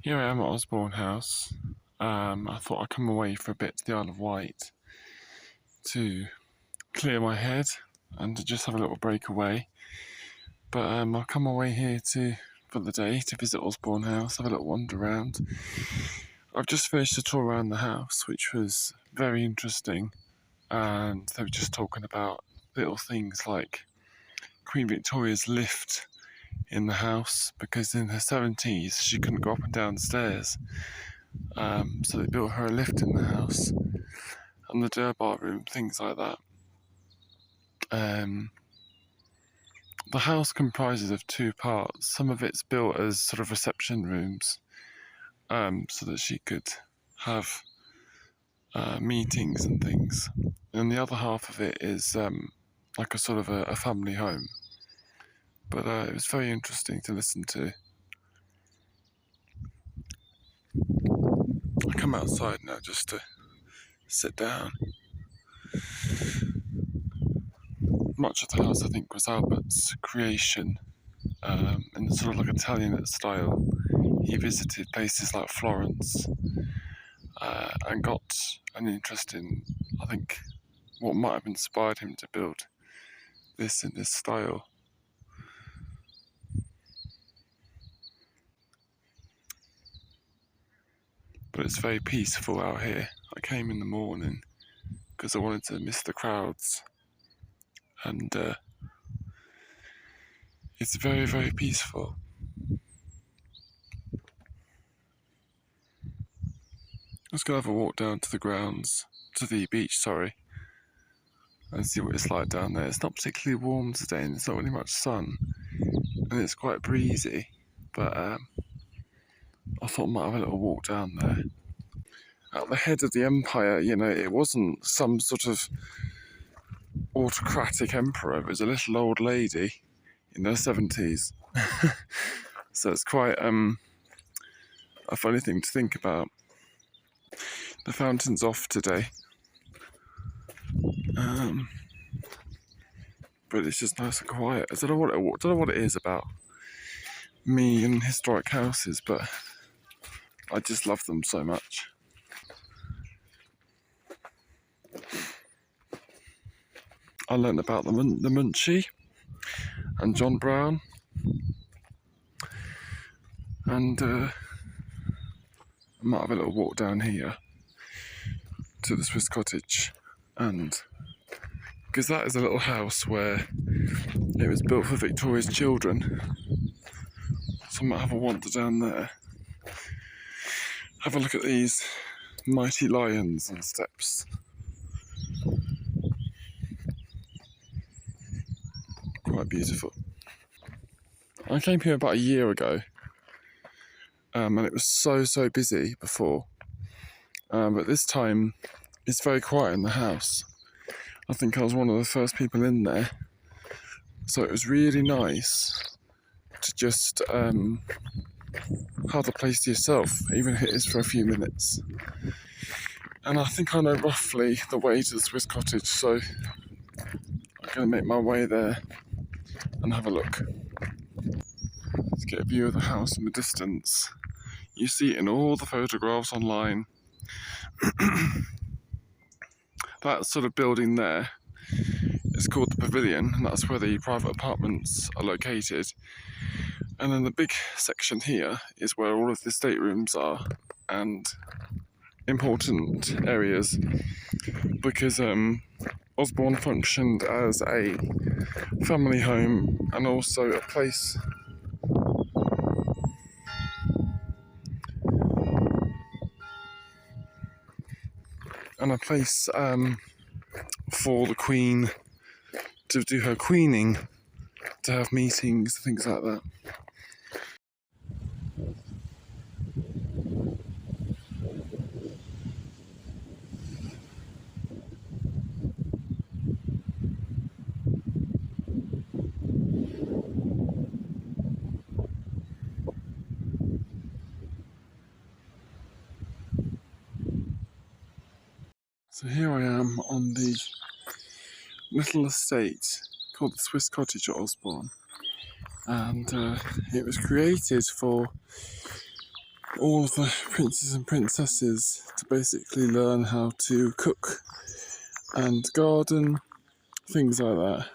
Here I am at Osborne House. I thought I'd come away for a bit to the Isle of Wight to clear my head and to just have a little break away. But I'll come away here for the day to visit Osborne House, have a little wander around. I've just finished a tour around the house, which was very interesting, and they were just talking about little things like Queen Victoria's lift in the house, because in her 70s she couldn't go up and down stairs. So they built her a lift in the house, and the Durbar room, things like that. The house comprises of two parts. Some of it's built as sort of reception rooms, so that she could have meetings and things. And the other half of it is like a sort of a family home. But it was very interesting to listen to. I come outside now just to sit down. Much of the house, I think, was Albert's creation, in the sort of like Italian style. He visited places like Florence and got an interest in, I think, what might have inspired him to build this in this style. But it's very peaceful out here. I came in the morning because I wanted to miss the crowds, and it's very, very peaceful. Let's go have a walk down to the grounds, to the beach, sorry, and see what it's like down there. It's not particularly warm today, and there's not really much sun, and it's quite breezy, but I thought I might have a little walk down there. At the head of the empire, it wasn't some sort of autocratic emperor. It was a little old lady in her 70s. So it's quite a funny thing to think about. The fountain's off today, but it's just nice and quiet. I don't know what it is about me and historic houses, but I just love them so much. I learnt about the Munchie and John Brown, and I might have a little walk down here to the Swiss cottage, and because that is a little house where it was built for Victoria's children, so I might have a wander down there, have a look at these mighty lions on steps. Quite beautiful. I came here about a year ago, and it was so busy before, but this time it's very quiet in the house. I think I was one of the first people in there, so it was really nice to just have the place to yourself, even if it is for a few minutes. And I think I know roughly the way to the Swiss cottage, so I'm going to make my way there and have a look. Let's get a view of the house in the distance. You see it in all the photographs online. That sort of building there is called the Pavilion, and that's where the private apartments are located. And then the big section here is where all of the staterooms are, and important areas, because Osborne functioned as a family home and also a place for the Queen to do her queening, to have meetings, things like that. So here I am on the little estate called the Swiss Cottage at Osborne, and it was created for all of the princes and princesses to basically learn how to cook and garden, things like that.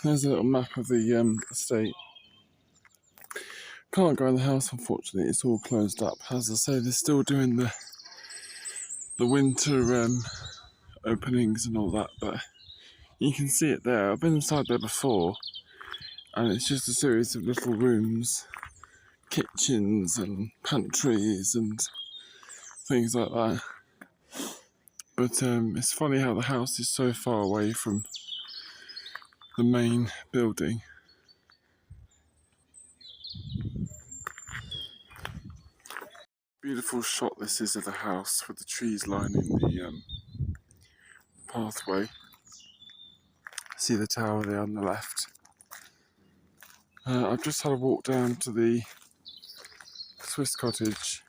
There's a little map of the estate. Can't go in the house, unfortunately, it's all closed up. As I say, they're still doing the winter openings and all that, but you can see it there. I've been inside there before, and it's just a series of little rooms, kitchens and pantries and things like that. But it's funny how the house is so far away from the main building. Beautiful shot this is of the house with the trees lining the pathway. See the tower there on the left. I've just had a walk down to the Swiss cottage,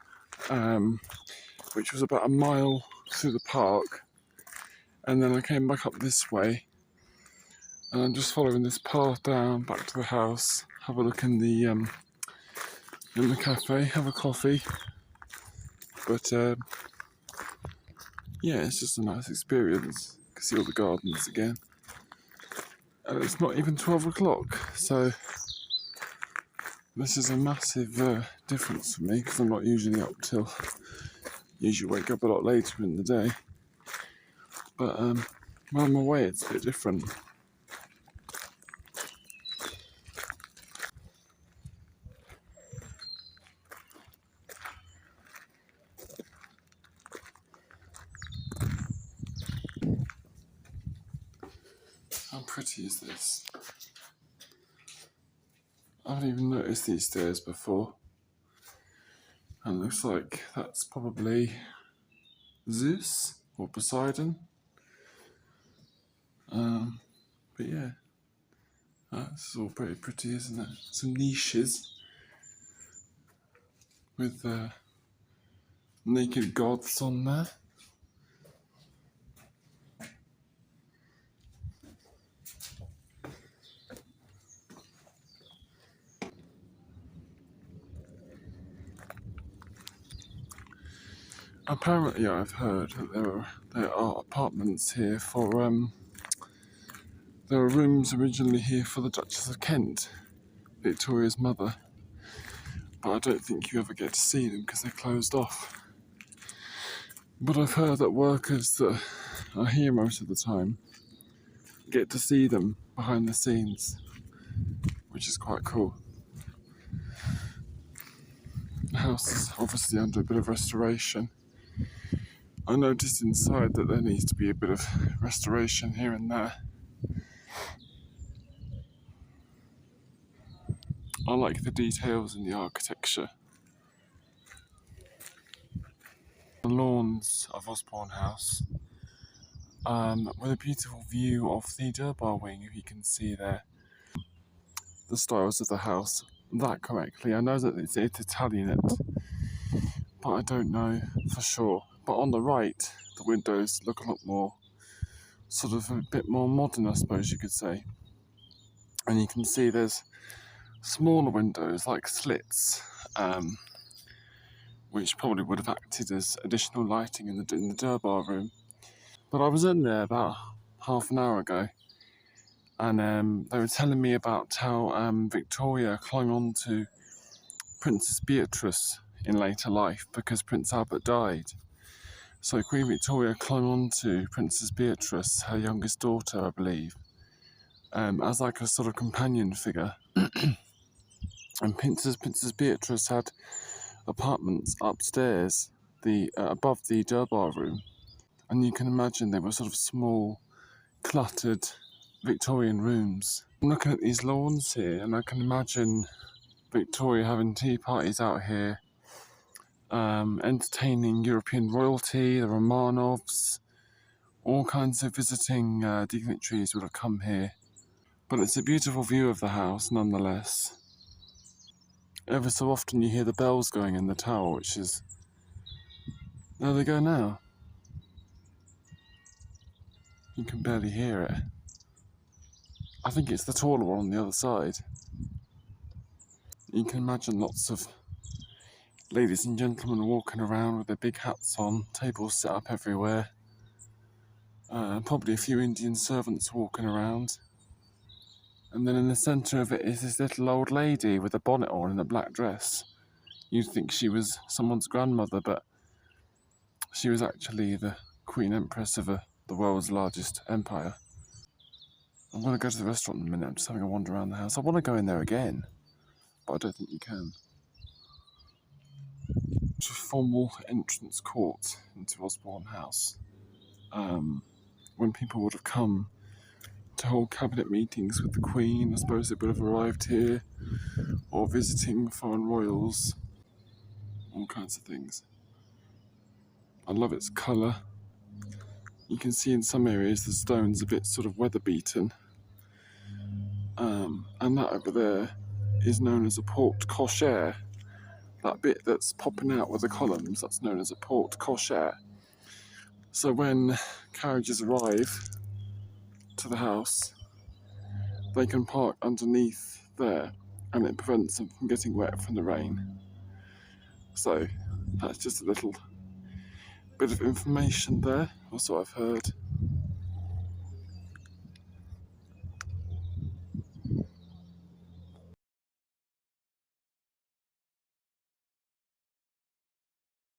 which was about a mile through the park, and then I came back up this way, and I'm just following this path down back to the house. Have a look in the cafe, have a coffee. But yeah, it's just a nice experience. You can see all the gardens again. And it's not even 12 o'clock, so this is a massive difference for me, because I'm not usually up till, usually wake up a lot later in the day. But when I'm away, it's a bit different. How pretty is this? I haven't even noticed these stairs before. And it looks like that's probably Zeus or Poseidon. But yeah, this is all pretty pretty, isn't it? Some niches with naked gods on there. Apparently, I've heard that there are apartments here for there were rooms originally here for the Duchess of Kent, Victoria's mother, but I don't think you ever get to see them because they're closed off. But I've heard that workers that are here most of the time get to see them behind the scenes, which is quite cool. The house is obviously under a bit of restoration. I noticed inside that there needs to be a bit of restoration here and there. I like the details in the architecture. The lawns of Osborne House, with a beautiful view of the Durbar wing, if you can see there. The styles of the house, that correctly. I know that it's Italianate, but I don't know for sure. But on the right, the windows look a lot more, sort of a bit more modern, I suppose you could say. And you can see there's smaller windows, like slits, which probably would have acted as additional lighting in the Durbar room. But I was in there about half an hour ago, and they were telling me about how Victoria clung on to Princess Beatrice in later life because Prince Albert died. So Queen Victoria clung on to Princess Beatrice, her youngest daughter, I believe, as like a sort of companion figure. And Princess Beatrice had apartments upstairs, above the Durbar room. And you can imagine they were sort of small, cluttered Victorian rooms. I'm looking at these lawns here, and I can imagine Victoria having tea parties out here, entertaining European royalty, the Romanovs, all kinds of visiting dignitaries would have come here. But it's a beautiful view of the house nonetheless. Ever so often you hear the bells going in the tower, which is... There they go now. You can barely hear it. I think it's the taller one on the other side. You can imagine lots of ladies and gentlemen walking around with their big hats on, tables set up everywhere. Probably a few Indian servants walking around. And then in the centre of it is this little old lady with a bonnet on and a black dress. You'd think she was someone's grandmother, but she was actually the Queen Empress of the world's largest empire. I'm going to go to the restaurant in a minute. I'm just having a wander around the house. I want to go in there again, but I don't think you can. It's a formal entrance court into Osborne House. When people would have come to hold cabinet meetings with the Queen, I suppose they would have arrived here, or visiting foreign royals, all kinds of things. I love its colour. You can see in some areas the stone's a bit sort of weather beaten. And that over there is known as a porte cochere. That bit that's popping out with the columns, that's known as a porte cochere. So when carriages arrive to the house, they can park underneath there, and it prevents them from getting wet from the rain. So that's just a little bit of information there. That's what I've heard.